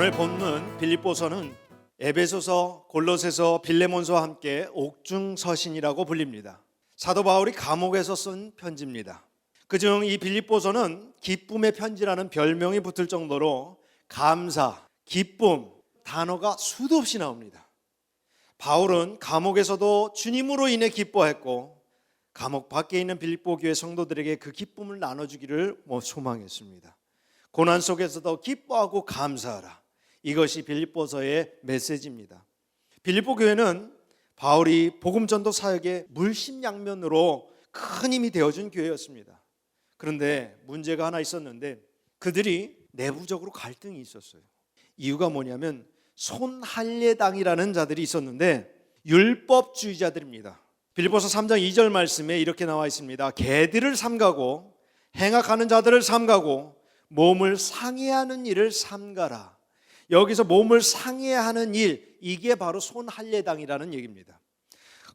오늘 본문 빌립보서는 에베소서, 골로새서, 빌레몬서와 함께 옥중서신이라고 불립니다. 사도 바울이 감옥에서 쓴 편지입니다. 그중 이 빌립보서는 기쁨의 편지라는 별명이 붙을 정도로 감사, 기쁨 단어가 수도 없이 나옵니다. 바울은 감옥에서도 주님으로 인해 기뻐했고 감옥 밖에 있는 빌립보 교회 성도들에게 그 기쁨을 나눠주기를 소망했습니다. 고난 속에서도 기뻐하고 감사하라. 이것이 빌립보서의 메시지입니다. 빌립보 교회는 바울이 복음 전도 사역의 물심양면으로 큰 힘이 되어준 교회였습니다. 그런데 문제가 하나 있었는데 그들이 내부적으로 갈등이 있었어요. 이유가 뭐냐면 손할례당이라는 자들이 있었는데 율법주의자들입니다. 빌립보서 3장 2절 말씀에 이렇게 나와 있습니다. 개들을 삼가고 행악하는 자들을 삼가고 몸을 상해하는 일을 삼가라. 여기서 몸을 상해하는 일, 이게 바로 손할례당이라는 얘기입니다.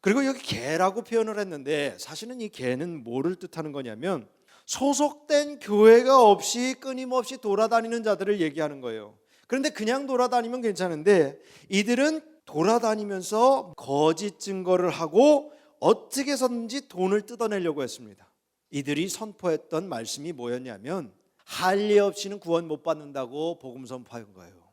그리고 여기 개라고 표현을 했는데 사실은 이 개는 뭐를 뜻하는 거냐면 소속된 교회가 없이 끊임없이 돌아다니는 자들을 얘기하는 거예요. 그런데 그냥 돌아다니면 괜찮은데 이들은 돌아다니면서 거짓 증거를 하고 어떻게 해서든지 돈을 뜯어내려고 했습니다. 이들이 선포했던 말씀이 뭐였냐면 할례 없이는 구원 못 받는다고 복음 선포한 거예요.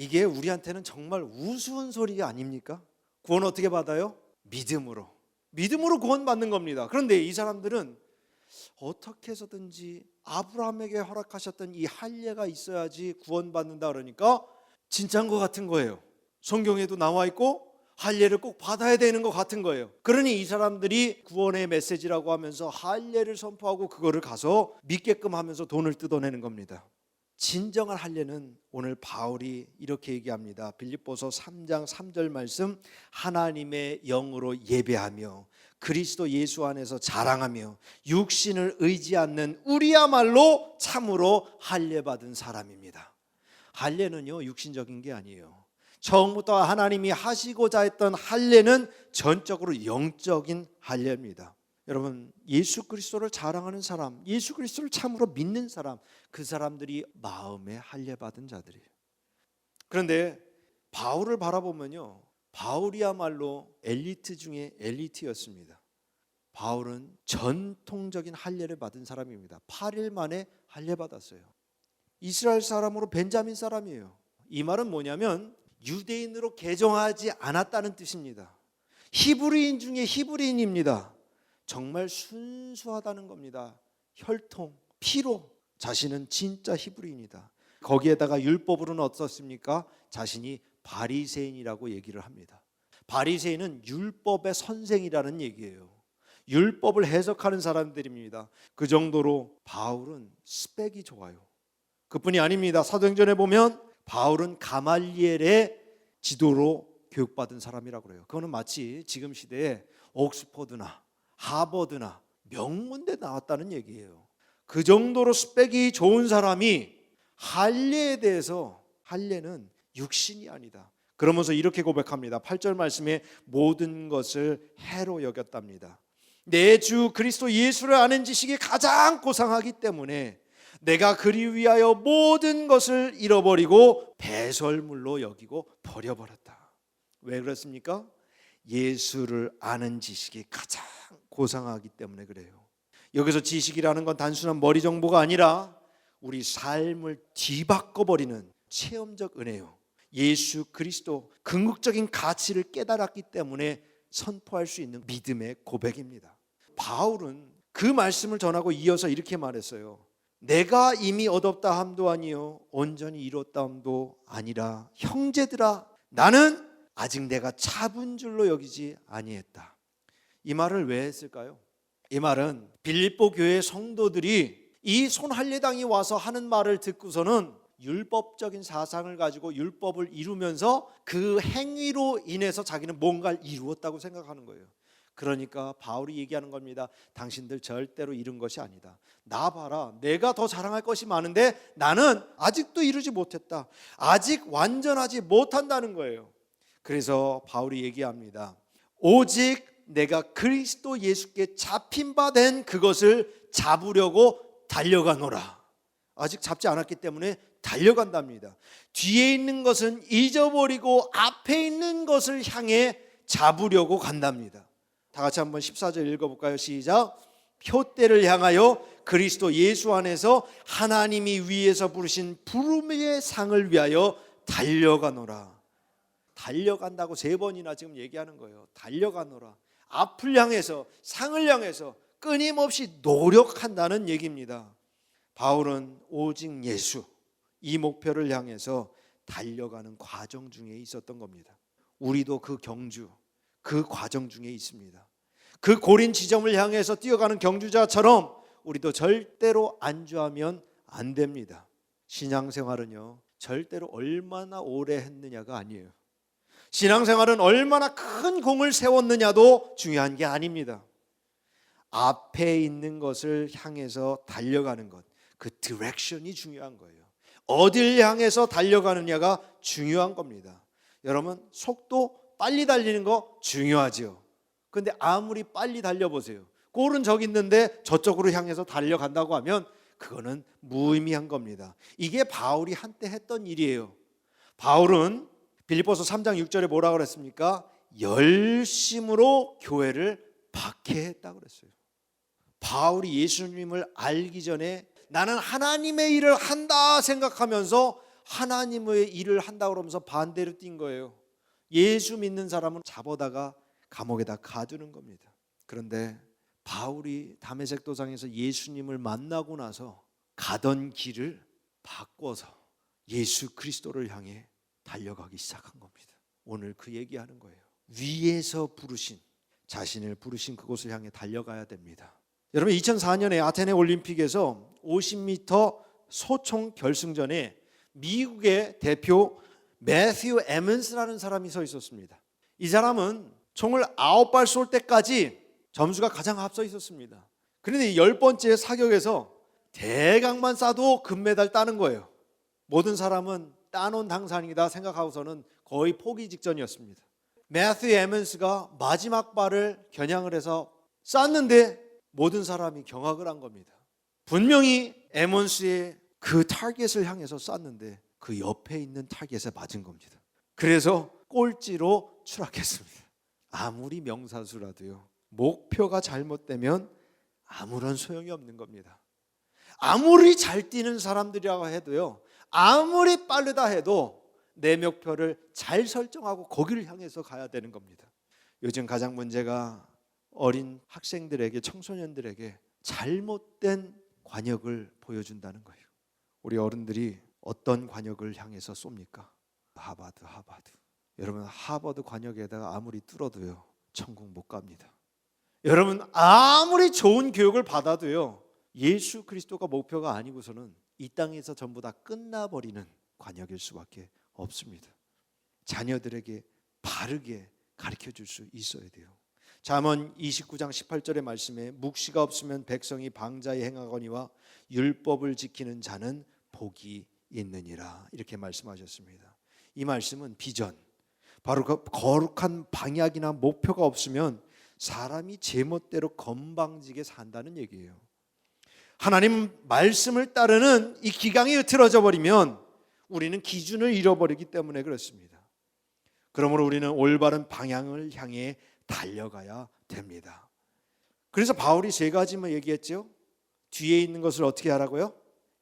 이게 우리한테는 정말 우스운 소리 아닙니까? 구원 어떻게 받아요? 믿음으로. 믿음으로 구원 받는 겁니다. 그런데 이 사람들은 어떻게 해서든지 아브라함에게 허락하셨던 이 할례가 있어야지 구원 받는다 그러니까 진짜인 것 같은 거예요. 성경에도 나와 있고 할례를 꼭 받아야 되는 것 같은 거예요. 그러니 이 사람들이 구원의 메시지라고 하면서 할례를 선포하고 그거를 가서 믿게끔 하면서 돈을 뜯어내는 겁니다. 진정한 할례는 오늘 바울이 이렇게 얘기합니다. 빌립보서 3장 3절 말씀, 하나님의 영으로 예배하며 그리스도 예수 안에서 자랑하며 육신을 의지 않는 우리야말로 참으로 할례 받은 사람입니다. 할례는요 육신적인 게 아니에요. 처음부터 하나님이 하시고자 했던 할례는 전적으로 영적인 할례입니다. 여러분, 예수 그리스도를 자랑하는 사람, 예수 그리스도를 참으로 믿는 사람, 그 사람들이 마음에 할례 받은 자들이에요. 그런데 바울을 바라보면요, 바울이야말로 엘리트 중에 엘리트였습니다. 바울은 전통적인 할례를 받은 사람입니다. 8일 만에 할례 받았어요. 이스라엘 사람으로 벤자민 사람이에요. 이 말은 뭐냐면 유대인으로 개종하지 않았다는 뜻입니다. 히브리인 중에 히브리인입니다. 정말 순수하다는 겁니다. 혈통, 피로 자신은 진짜 히브리인이다. 거기에다가 율법으로는 어떻습니까? 자신이 바리새인이라고 얘기를 합니다. 바리새인은 율법의 선생이라는 얘기예요. 율법을 해석하는 사람들입니다. 그 정도로 바울은 스펙이 좋아요. 그뿐이 아닙니다. 사도행전에 보면 바울은 가말리엘의 지도로 교육받은 사람이라고 그래요. 그거는 마치 지금 시대에 옥스퍼드나 하버드나 명문대 나왔다는 얘기예요. 그 정도로 스펙이 좋은 사람이 할례에 대해서 할례는 육신이 아니다. 그러면서 이렇게 고백합니다. 8절 말씀에 모든 것을 해로 여겼답니다. 내 주 그리스도 예수를 아는 지식이 가장 고상하기 때문에 내가 그리 위하여 모든 것을 잃어버리고 배설물로 여기고 버려버렸다. 왜 그렇습니까? 예수를 아는 지식이 가장 고상하기 때문에 그래요. 여기서 지식이라는 건 단순한 머리 정보가 아니라 우리 삶을 뒤바꿔버리는 체험적 은혜요. 예수 그리스도 궁극적인 가치를 깨달았기 때문에 선포할 수 있는 믿음의 고백입니다. 바울은 그 말씀을 전하고 이어서 이렇게 말했어요. 내가 이미 얻었다 함도 아니요 온전히 이뤘다 함도 아니라 형제들아 나는 아직 내가 잡은 줄로 여기지 아니했다. 이 말을 왜 했을까요? 이 말은 빌립보 교회 성도들이 이 손할례당이 와서 하는 말을 듣고서는 율법적인 사상을 가지고 율법을 이루면서 그 행위로 인해서 자기는 뭔가를 이루었다고 생각하는 거예요. 그러니까 바울이 얘기하는 겁니다. 당신들 절대로 이룬 것이 아니다. 나 봐라. 내가 더 자랑할 것이 많은데 나는 아직도 이루지 못했다. 아직 완전하지 못한다는 거예요. 그래서 바울이 얘기합니다. 오직 내가 그리스도 예수께 잡힌 바 된 그것을 잡으려고 달려가노라. 아직 잡지 않았기 때문에 달려간답니다. 뒤에 있는 것은 잊어버리고 앞에 있는 것을 향해 잡으려고 간답니다. 다 같이 한번 14절 읽어볼까요? 시작. 표대를 향하여 그리스도 예수 안에서 하나님이 위에서 부르신 부름의 상을 위하여 달려가노라. 달려간다고 3번이나 지금 얘기하는 거예요. 달려가노라. 앞을 향해서, 상을 향해서 끊임없이 노력한다는 얘기입니다. 바울은 오직 예수, 이 목표를 향해서 달려가는 과정 중에 있었던 겁니다. 우리도 그 경주, 그 과정 중에 있습니다. 그 고린 지점을 향해서 뛰어가는 경주자처럼 우리도 절대로 안주하면 안 됩니다. 신앙생활은요, 절대로 얼마나 오래 했느냐가 아니에요. 신앙생활은 얼마나 큰 공을 세웠느냐도 중요한 게 아닙니다. 앞에 있는 것을 향해서 달려가는 것, 그 디렉션이 중요한 거예요. 어딜 향해서 달려가느냐가 중요한 겁니다. 여러분, 속도 빨리 달리는 거 중요하죠. 근데 아무리 빨리 달려보세요. 골은 저기 있는데 저쪽으로 향해서 달려간다고 하면 그거는 무의미한 겁니다. 이게 바울이 한때 했던 일이에요. 바울은 빌립보서 3장 6절에 뭐라고 그랬습니까? 열심으로 교회를 박해했다고 그랬어요. 바울이 예수님을 알기 전에 나는 하나님의 일을 한다 생각하면서 하나님의 일을 한다고 그러면서 반대로 뛴 거예요. 예수 믿는 사람은 잡아다가 감옥에다 가두는 겁니다. 그런데 바울이 다메섹 도상에서 예수님을 만나고 나서 가던 길을 바꿔서 예수 그리스도를 향해 달려가기 시작한 겁니다. 오늘 그 얘기하는 거예요. 위에서 부르신, 자신을 부르신 그곳을 향해 달려가야 됩니다. 여러분, 2004년에 아테네 올림픽에서 50m 소총 결승전에 미국의 대표 매튜 에먼스라는 사람이 서 있었습니다. 이 사람은 총을 9발 쏠 때까지 점수가 가장 앞서 있었습니다. 그런데 10번째 사격에서 대강만 쏴도 금메달 따는 거예요. 모든 사람은 따놓은 당산이다 생각하고서는 거의 포기 직전이었습니다. 매튜 에먼스가 마지막 발을 겨냥을 해서 쐈는데 모든 사람이 경악을 한 겁니다. 분명히 에먼스의 그 타겟을 향해서 쐈는데 그 옆에 있는 타겟에 맞은 겁니다. 그래서 꼴찌로 추락했습니다. 아무리 명사수라도요, 목표가 잘못되면 아무런 소용이 없는 겁니다. 아무리 잘 뛰는 사람들이라고 해도요, 아무리 빠르다 해도 내 목표를 잘 설정하고 거기를 향해서 가야 되는 겁니다. 요즘 가장 문제가 어린 학생들에게, 청소년들에게 잘못된 관역을 보여준다는 거예요. 우리 어른들이 어떤 관역을 향해서 쏩니까? 하버드. 여러분, 하버드 관역에다가 아무리 뚫어도요, 천국 못 갑니다. 여러분, 아무리 좋은 교육을 받아도요, 예수 그리스도가 목표가 아니고서는 이 땅에서 전부 다 끝나버리는 관역일 수밖에 없습니다. 자녀들에게 바르게 가르쳐줄 수 있어야 돼요. 잠언 29장 18절의 말씀에 묵시가 없으면 백성이 방자에 행하거니와 율법을 지키는 자는 복이 있느니라, 이렇게 말씀하셨습니다. 이 말씀은 비전, 바로 그 거룩한 방향이나 목표가 없으면 사람이 제멋대로 건방지게 산다는 얘기예요. 하나님 말씀을 따르는 이 기강이 흐트러져 버리면 우리는 기준을 잃어버리기 때문에 그렇습니다. 그러므로 우리는 올바른 방향을 향해 달려가야 됩니다. 그래서 바울이 3가지만 얘기했죠. 뒤에 있는 것을 어떻게 하라고요?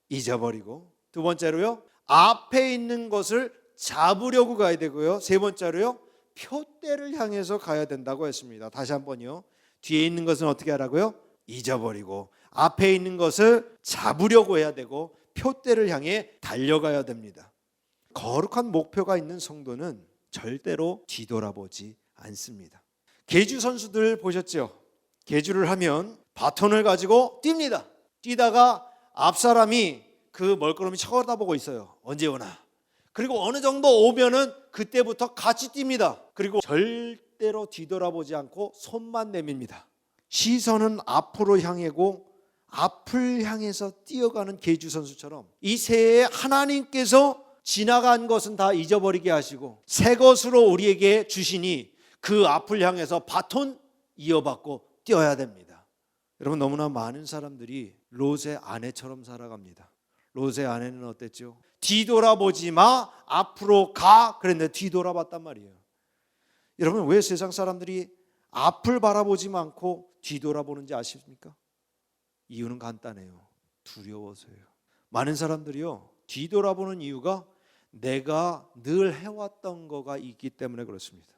잊어버리고, 두 번째로요, 앞에 있는 것을 잡으려고 가야 되고요, 세 번째로요, 표대를 향해서 가야 된다고 했습니다. 다시 한번요. 뒤에 있는 것은 어떻게 하라고요? 잊어버리고, 앞에 있는 것을 잡으려고 해야 되고, 표대를 향해 달려가야 됩니다. 거룩한 목표가 있는 성도는 절대로 뒤돌아보지 않습니다. 계주 선수들 보셨죠? 계주를 하면 바톤을 가지고 뜁니다. 뛰다가 앞사람이 그 멀끄러미 쳐다보고 있어요. 언제 오나. 그리고 어느 정도 오면은 그때부터 같이 뜁니다. 그리고 절대로 뒤돌아보지 않고 손만 내밉니다. 시선은 앞으로 향하고 앞을 향해서 뛰어가는 계주 선수처럼 이 새해에 하나님께서 지나간 것은 다 잊어버리게 하시고 새 것으로 우리에게 주시니 그 앞을 향해서 바톤 이어받고 뛰어야 됩니다. 여러분, 너무나 많은 사람들이 롯의 아내처럼 살아갑니다. 롯의 아내는 어땠죠? 뒤돌아보지 마, 앞으로 가. 그랬는데 뒤돌아봤단 말이에요. 여러분, 왜 세상 사람들이 앞을 바라보지 않고 뒤돌아보는지 아십니까? 이유는 간단해요. 두려워서요. 많은 사람들이요, 뒤돌아보는 이유가 내가 늘 해왔던 거가 있기 때문에 그렇습니다.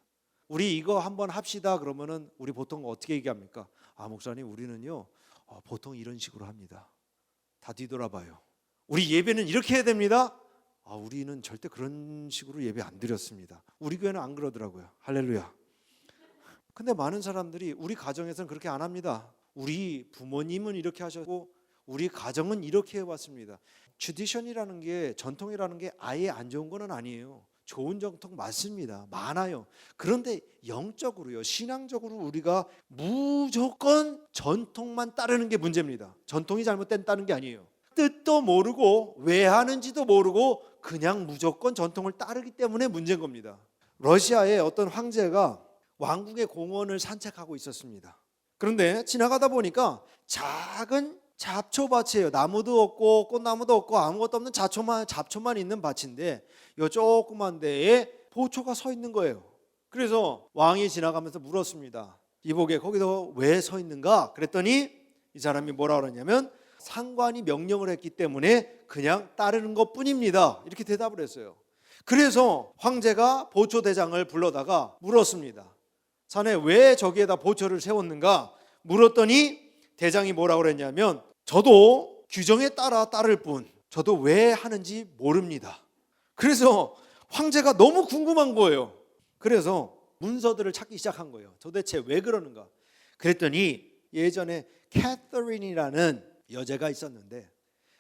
우리 이거 한번 합시다 그러면은 우리 보통 어떻게 얘기합니까? 목사님, 우리는요 보통 이런 식으로 합니다. 다 뒤돌아봐요. 우리 예배는 이렇게 해야 됩니다. 우리는 절대 그런 식으로 예배 안 드렸습니다. 우리 교회는 안 그러더라고요. 할렐루야. 근데 많은 사람들이 우리 가정에서는 그렇게 안 합니다. 우리 부모님은 이렇게 하셨고 우리 가정은 이렇게 해왔습니다. 트디션이라는 게, 전통이라는 게 아예 안 좋은 건 아니에요. 좋은 전통 맞습니다. 많아요. 그런데 영적으로요, 신앙적으로 우리가 무조건 전통만 따르는 게 문제입니다. 전통이 잘못된다는 게 아니에요. 뜻도 모르고 왜 하는지도 모르고 그냥 무조건 전통을 따르기 때문에 문제인 겁니다. 러시아의 어떤 황제가 왕궁의 공원을 산책하고 있었습니다. 그런데 지나가다 보니까 작은 잡초밭이에요. 나무도 없고 꽃나무도 없고 아무것도 없는 잡초만 있는 밭인데 요 조그만 데에 보초가 서 있는 거예요. 그래서 왕이 지나가면서 물었습니다. 이보게, 거기서 왜 서 있는가? 그랬더니 이 사람이 뭐라 그러냐면, 상관이 명령을 했기 때문에 그냥 따르는 것뿐입니다. 이렇게 대답을 했어요. 그래서 황제가 보초 대장을 불러다가 물었습니다. 자네 왜 저기에다 보초를 세웠는가? 물었더니 대장이 뭐라고 그랬냐면, 저도 규정에 따라 따를 뿐, 저도 왜 하는지 모릅니다. 그래서 황제가 너무 궁금한 거예요. 그래서 문서들을 찾기 시작한 거예요. 도대체 왜 그러는가? 그랬더니 예전에 캐서린이라는 여자가 있었는데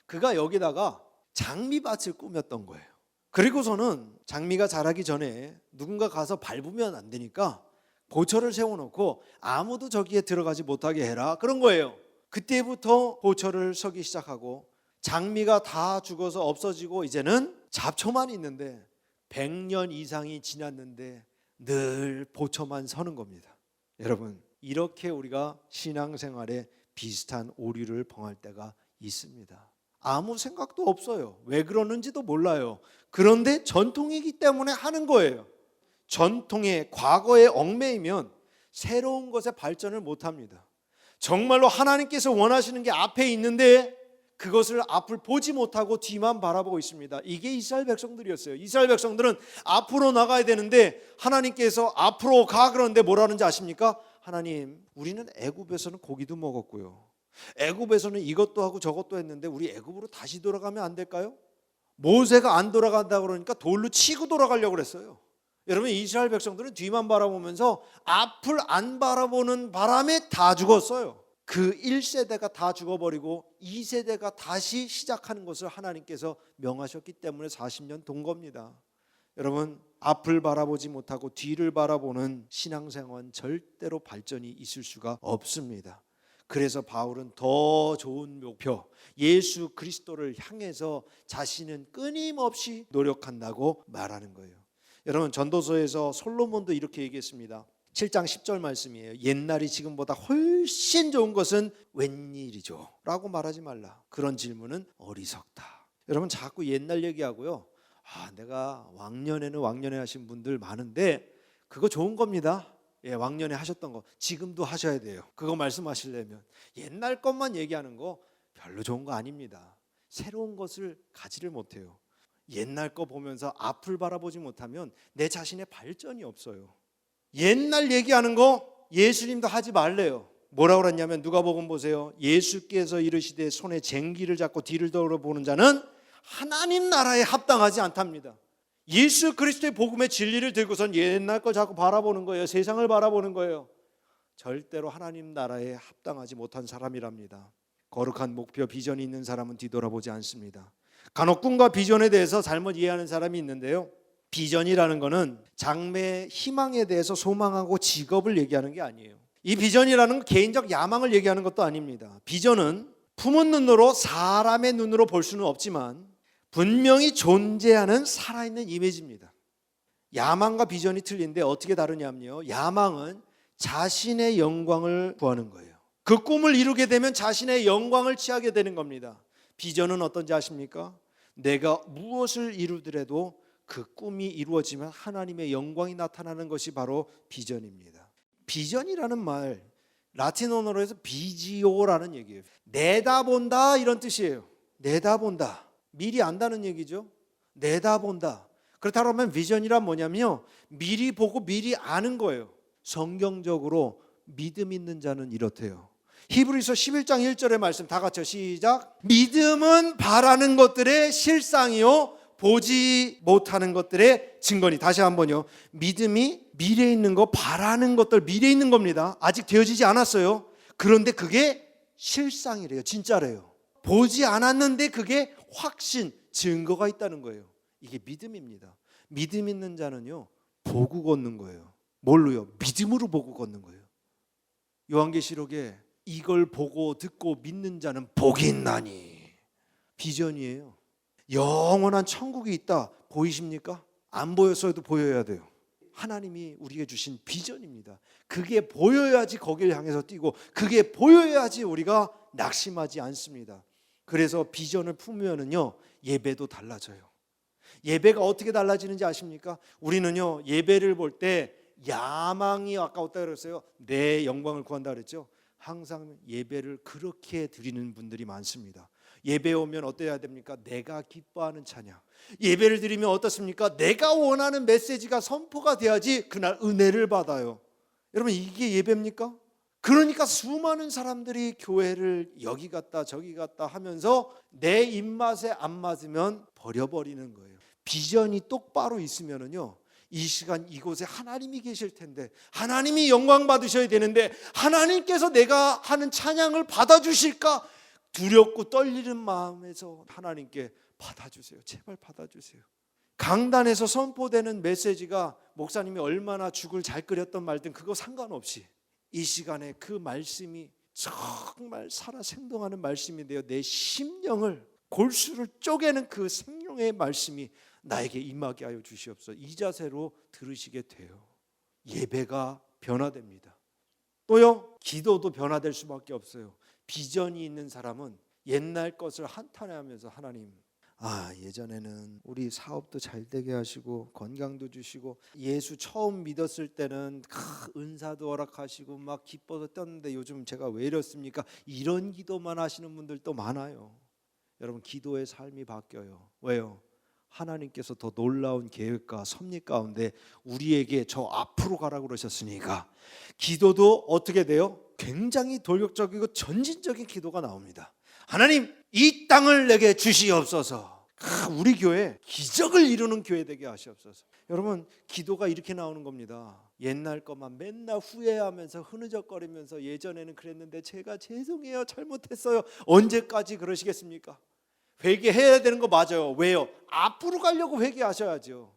그가 여기다가 장미밭을 꾸몄던 거예요. 그리고서는 장미가 자라기 전에 누군가 가서 밟으면 안 되니까 보초를 세워놓고 아무도 저기에 들어가지 못하게 해라, 그런 거예요. 그때부터 보초를 서기 시작하고 장미가 다 죽어서 없어지고 이제는 잡초만 있는데 100년 이상이 지났는데 늘 보초만 서는 겁니다. 여러분, 이렇게 우리가 신앙생활에 비슷한 오류를 범할 때가 있습니다. 아무 생각도 없어요. 왜 그러는지도 몰라요. 그런데 전통이기 때문에 하는 거예요. 전통의 과거에 얽매이면 새로운 것에 발전을 못합니다. 정말로 하나님께서 원하시는 게 앞에 있는데 그것을 앞을 보지 못하고 뒤만 바라보고 있습니다. 이게 이스라엘 백성들이었어요. 이스라엘 백성들은 앞으로 나가야 되는데 하나님께서 앞으로 가 그러는데 뭐라는지 아십니까? 하나님, 우리는 애굽에서는 고기도 먹었고요, 애굽에서는 이것도 하고 저것도 했는데 우리 애굽으로 다시 돌아가면 안 될까요? 모세가 안 돌아간다 그러니까 돌로 치고 돌아가려고 그랬어요. 여러분, 이스라엘 백성들은 뒤만 바라보면서 앞을 안 바라보는 바람에 다 죽었어요. 그 1세대가 다 죽어버리고 2세대가 다시 시작하는 것을 하나님께서 명하셨기 때문에 40년 돈 겁니다. 여러분, 앞을 바라보지 못하고 뒤를 바라보는 신앙생활은 절대로 발전이 있을 수가 없습니다. 그래서 바울은 더 좋은 목표, 예수 그리스도를 향해서 자신은 끊임없이 노력한다고 말하는 거예요. 여러분, 전도서에서 솔로몬도 이렇게 얘기했습니다. 7장 10절 말씀이에요. 옛날이 지금보다 훨씬 좋은 것은 웬일이죠? 라고 말하지 말라. 그런 질문은 어리석다. 여러분, 자꾸 옛날 얘기하고요, 내가 왕년에는 왕년에 하신 분들 많은데 그거 좋은 겁니다. 왕년에 하셨던 거 지금도 하셔야 돼요. 그거 말씀하시려면 옛날 것만 얘기하는 거 별로 좋은 거 아닙니다. 새로운 것을 가지를 못해요. 옛날 거 보면서 앞을 바라보지 못하면 내 자신의 발전이 없어요. 옛날 얘기하는 거 예수님도 하지 말래요. 뭐라고 그랬냐면, 누가복음 보세요. 예수께서 이르시되 손에 쟁기를 잡고 뒤를 돌아보는 자는 하나님 나라에 합당하지 않답니다. 예수 그리스도의 복음의 진리를 들고선 옛날 걸 자꾸 바라보는 거예요. 세상을 바라보는 거예요. 절대로 하나님 나라에 합당하지 못한 사람이랍니다. 거룩한 목표, 비전이 있는 사람은 뒤돌아보지 않습니다. 간혹 꿈과 비전에 대해서 잘못 이해하는 사람이 있는데요, 비전이라는 것은 장래의 희망에 대해서 소망하고 직업을 얘기하는 게 아니에요. 이 비전이라는 건 개인적 야망을 얘기하는 것도 아닙니다. 비전은 품은 눈으로, 사람의 눈으로 볼 수는 없지만 분명히 존재하는 살아있는 이미지입니다. 야망과 비전이 틀린데 어떻게 다르냐면요, 야망은 자신의 영광을 구하는 거예요. 그 꿈을 이루게 되면 자신의 영광을 취하게 되는 겁니다. 비전은 어떤지 아십니까? 내가 무엇을 이루더라도 그 꿈이 이루어지면 하나님의 영광이 나타나는 것이 바로 비전입니다. 비전이라는 말 라틴 언어로 해서 비지오라는 얘기예요. 내다본다 이런 뜻이에요. 내다본다. 미리 안다는 얘기죠. 내다본다. 그렇다면 비전이란 뭐냐면요, 미리 보고 미리 아는 거예요. 성경적으로 믿음 있는 자는 이렇대요. 히브리서 11장 1절의 말씀 다 같이요. 시작. 믿음은 바라는 것들의 실상이요 보지 못하는 것들의 증거니. 다시 한번요. 믿음이 미래에 있는 거, 바라는 것들 미래에 있는 겁니다. 아직 되어지지 않았어요. 그런데 그게 실상이래요. 진짜래요. 보지 않았는데 그게 확신, 증거가 있다는 거예요. 이게 믿음입니다. 믿음 있는 자는요 보고 걷는 거예요. 뭘로요? 믿음으로 보고 걷는 거예요. 요한계시록에 이걸 보고 듣고 믿는 자는 복이 있나니. 비전이에요. 영원한 천국이 있다. 보이십니까? 안 보였어도 보여야 돼요. 하나님이 우리에게 주신 비전입니다. 그게 보여야지 거기를 향해서 뛰고, 그게 보여야지 우리가 낙심하지 않습니다. 그래서 비전을 품으면은요 예배도 달라져요. 예배가 어떻게 달라지는지 아십니까? 우리는요 예배를 볼 때 야망이 아까웠다 그랬어요. 내 영광을 구한다 그랬죠. 항상 예배를 그렇게 드리는 분들이 많습니다. 예배 오면 어때야 됩니까? 내가 기뻐하는 찬양. 예배를 드리면 어떻습니까? 내가 원하는 메시지가 선포가 돼야지 그날 은혜를 받아요. 여러분 이게 예배입니까? 그러니까 수많은 사람들이 교회를 여기 갔다 저기 갔다 하면서 내 입맛에 안 맞으면 버려버리는 거예요. 비전이 똑바로 있으면은요 이 시간 이곳에 하나님이 계실 텐데, 하나님이 영광 받으셔야 되는데, 하나님께서 내가 하는 찬양을 받아주실까 두렵고 떨리는 마음에서 하나님께 받아주세요. 제발 받아주세요. 강단에서 선포되는 메시지가 목사님이 얼마나 죽을 잘 끓였던 말든 그거 상관없이 이 시간에 그 말씀이 정말 살아 생동하는 말씀인데요, 내 심령을 골수를 쪼개는 그 생명의 말씀이 나에게 임하게 하여 주시옵소서. 이 자세로 들으시게 돼요. 예배가 변화됩니다. 또요 기도도 변화될 수밖에 없어요. 비전이 있는 사람은 옛날 것을 한탄하면서 하나님, 예전에는 우리 사업도 잘 되게 하시고 건강도 주시고 예수 처음 믿었을 때는 은사도 허락하시고 막 기뻐서 떴는데 요즘 제가 왜 이렇습니까? 이런 기도만 하시는 분들도 많아요. 여러분 기도의 삶이 바뀌어요. 왜요? 하나님께서 더 놀라운 계획과 섭리 가운데 우리에게 저 앞으로 가라고 그러셨으니까 기도도 어떻게 돼요? 굉장히 돌격적이고 전진적인 기도가 나옵니다. 하나님 이 땅을 내게 주시옵소서. 우리 교회 기적을 이루는 교회 되게 하시옵소서. 여러분 기도가 이렇게 나오는 겁니다. 옛날 것만 맨날 후회하면서 흐느적거리면서 예전에는 그랬는데 제가 죄송해요 잘못했어요. 언제까지 그러시겠습니까? 회개해야 되는 거 맞아요. 왜요? 앞으로 가려고 회개하셔야죠.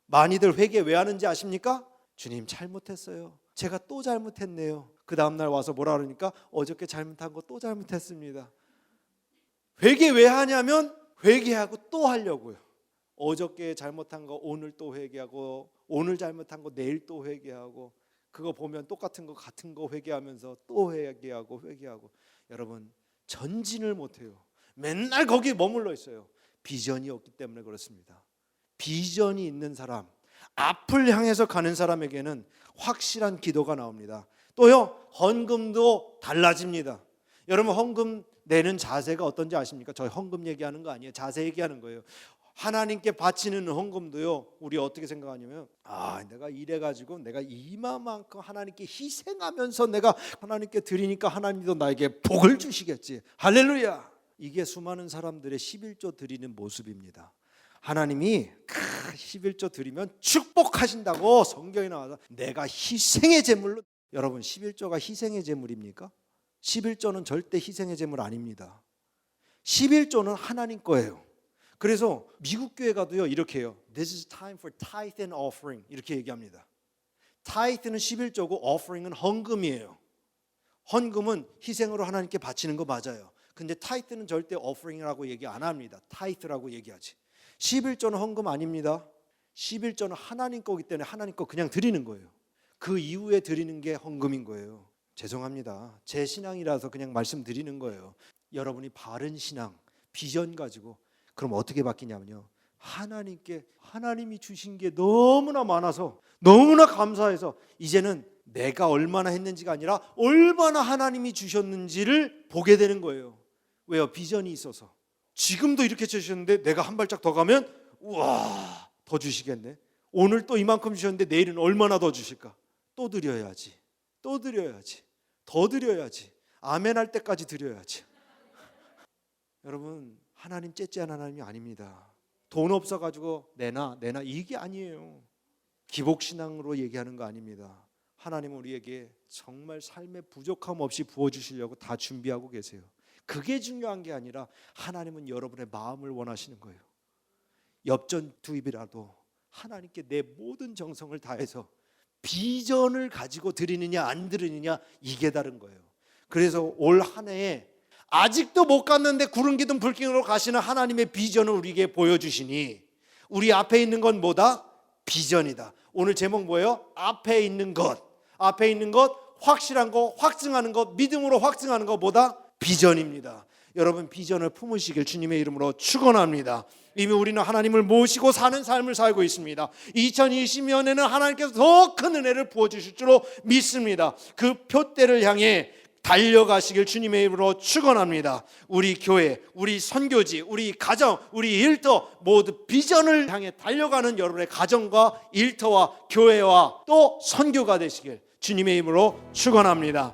많이들 회개 왜 하는지 아십니까? 주님 잘못했어요. 제가 또 잘못했네요. 그 다음날 와서 뭐라 그러니까 어저께 잘못한 거 또 잘못했습니다. 회개 왜 하냐면 회개하고 또 하려고요. 어저께 잘못한 거 오늘 또 회개하고, 오늘 잘못한 거 내일 또 회개하고, 그거 보면 똑같은 거 같은 거 회개하면서 또 회개하고 회개하고. 여러분 전진을 못해요. 맨날 거기에 머물러 있어요. 비전이 없기 때문에 그렇습니다. 비전이 있는 사람, 앞을 향해서 가는 사람에게는 확실한 기도가 나옵니다. 또요 헌금도 달라집니다. 여러분 헌금 내는 자세가 어떤지 아십니까? 저희 헌금 얘기하는 거 아니에요. 자세 얘기하는 거예요. 하나님께 바치는 헌금도요 우리 어떻게 생각하냐면 내가 이래가지고 내가 이만큼 하나님께 희생하면서 내가 하나님께 드리니까 하나님도 나에게 복을 주시겠지. 할렐루야. 이게 수많은 사람들의 11조 드리는 모습입니다. 하나님이 11조 드리면 축복하신다고 성경에 나와서 내가 희생의 제물로. 여러분 11조가 희생의 제물입니까? 11조는 절대 희생의 제물 아닙니다. 11조는 하나님 거예요. 그래서 미국 교회 가도요 이렇게 해요. This is time for tithe and offering 이렇게 얘기합니다. 타이트는 11조고 offering은 헌금이에요. 헌금은 희생으로 하나님께 바치는 거 맞아요. 근데 타이트는 절대 offering이라고 얘기 안 합니다. 타이트라고 얘기하지. 11조는 헌금 아닙니다. 11조는 하나님 거기 때문에 하나님 거 그냥 드리는 거예요. 그 이후에 드리는 게 헌금인 거예요. 죄송합니다. 제 신앙이라서 그냥 말씀드리는 거예요. 여러분이 바른 신앙, 비전 가지고. 그럼 어떻게 바뀌냐면요, 하나님이 주신 게 너무나 많아서 너무나 감사해서 이제는 내가 얼마나 했는지가 아니라 얼마나 하나님이 주셨는지를 보게 되는 거예요. 왜요? 비전이 있어서. 지금도 이렇게 주셨는데 내가 한 발짝 더 가면 우와, 더 주시겠네. 오늘 또 이만큼 주셨는데 내일은 얼마나 더 주실까? 또 드려야지, 또 드려야지, 더 드려야지, 아멘 할 때까지 드려야지. 여러분, 하나님 째째한 하나님이 아닙니다. 돈 없어가지고 내놔 이게 아니에요. 기복신앙으로 얘기하는 거 아닙니다. 하나님은 우리에게 정말 삶의 부족함 없이 부어주시려고 다 준비하고 계세요. 그게 중요한 게 아니라 하나님은 여러분의 마음을 원하시는 거예요. 엽전투입이라도 하나님께 내 모든 정성을 다해서 비전을 가지고 드리느냐 안 드리느냐, 이게 다른 거예요. 그래서 올 한 해에 아직도 못 갔는데 구름 기둥 불길으로 가시는 하나님의 비전을 우리에게 보여주시니 우리 앞에 있는 건 뭐다? 비전이다. 오늘 제목 뭐예요? 앞에 있는 것, 확실한 거, 확증하는 것, 믿음으로 확증하는 것 뭐다? 비전입니다. 여러분, 비전을 품으시길 주님의 이름으로 축원합니다. 이미 우리는 하나님을 모시고 사는 삶을 살고 있습니다. 2020년에는 하나님께서 더 큰 은혜를 부어주실 줄로 믿습니다. 그 표대를 향해 달려가시길 주님의 이름으로 축원합니다. 우리 교회, 우리 선교지, 우리 가정, 우리 일터 모두 비전을 향해 달려가는 여러분의 가정과 일터와 교회와 또 선교가 되시길 주님의 이름으로 축원합니다.